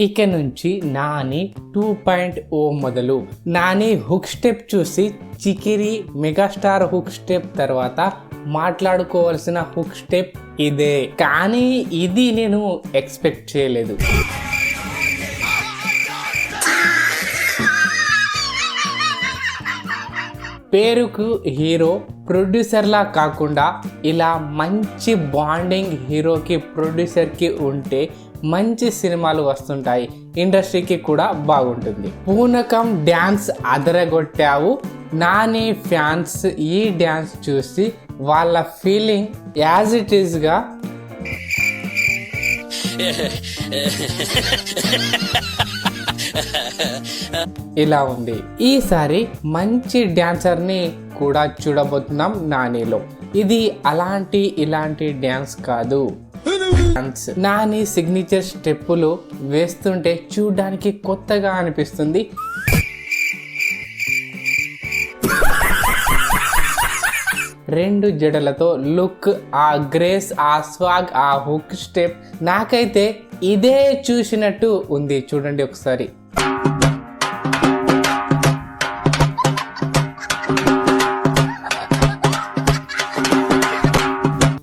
ఇక నుంచి నాని 2.0 మొదలు నాని హుక్ స్టెప్ చూసి చికిరి మెగాస్టార్ హుక్ స్టెప్ తర్వాత మాట్లాడుకోవాల్సిన హుక్ స్టెప్ ఇదే, కానీ ఇది నేను ఎక్స్పెక్ట్ చేయలేదు. పేరుకు హీరో ప్రొడ్యూసర్లా కాకుండా ఇలా మంచి బాండింగ్ హీరోకి ప్రొడ్యూసర్కి ఉంటే మంచి సినిమాలు వస్తుంటాయి, ఇండస్ట్రీకి కూడా బాగుంటుంది. పూనకం డ్యాన్స్ అదరగొట్టావు. నాని ఫ్యాన్స్ ఈ డ్యాన్స్ చూసి వాళ్ళ ఫీలింగ్ యాజ్ ఇట్ ఈస్గా ఇలా ఉంది. ఈసారి మంచి డాన్సర్ని కూడా చూడబోతున్నాం నానిలో. ఇది ఇలాంటి డ్యాన్స్ కాదు. నాని సిగ్నేచర్ స్టెప్పులు వేస్తుంటే చూడడానికి కొత్తగా అనిపిస్తుంది. రెండు జడలతో లుక్, ఆ గ్రేస్, ఆ స్వాగ్, ఆ హుక్ స్టెప్ నాకైతే ఇదే చూసినట్టు ఉంది. చూడండి ఒకసారి.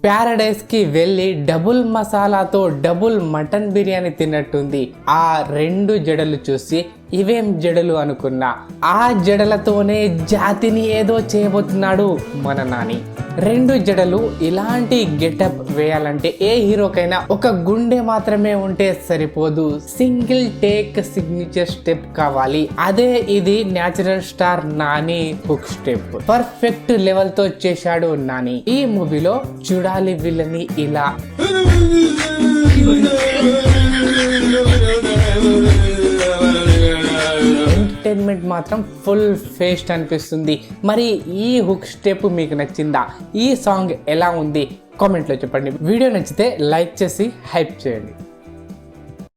ప్యారడైజ్ కి వెళ్ళి డబుల్ మసాలాతో డబుల్ మటన్ బిర్యానీ తిన్నట్టుంది. ఆ రెండు జడలు చూసి ఇవేం జడలు అనుకున్నా, ఆ జడలతోనే జాతిని ఏదో చేయబోతున్నాడు మన నాని. రెండు జడలు ఇలాంటి గెటప్ వేయాలంటే ఏ హీరోకైనా ఒక గుండె మాత్రమే ఉంటే సరిపోదు, సింగిల్ టేక్ సిగ్నేచర్ స్టెప్ కావాలి. అదే ఇది natural star Nani hook step. Perfect level తో చేశాడు నాని. ఈ మూవీలో చూడాలి వీళ్ళని ఇలా. ఎంటర్టైన్మెంట్ మాత్రం ఫుల్ ఫేస్ట్ అనిపిస్తుంది. మరి ఈ హుక్ స్టెప్ మీకు నచ్చిందా? ఈ సాంగ్ ఎలా ఉంది? కామెంట్లో చెప్పండి. వీడియో నచ్చితే లైక్ చేసి హైప్ చేయండి.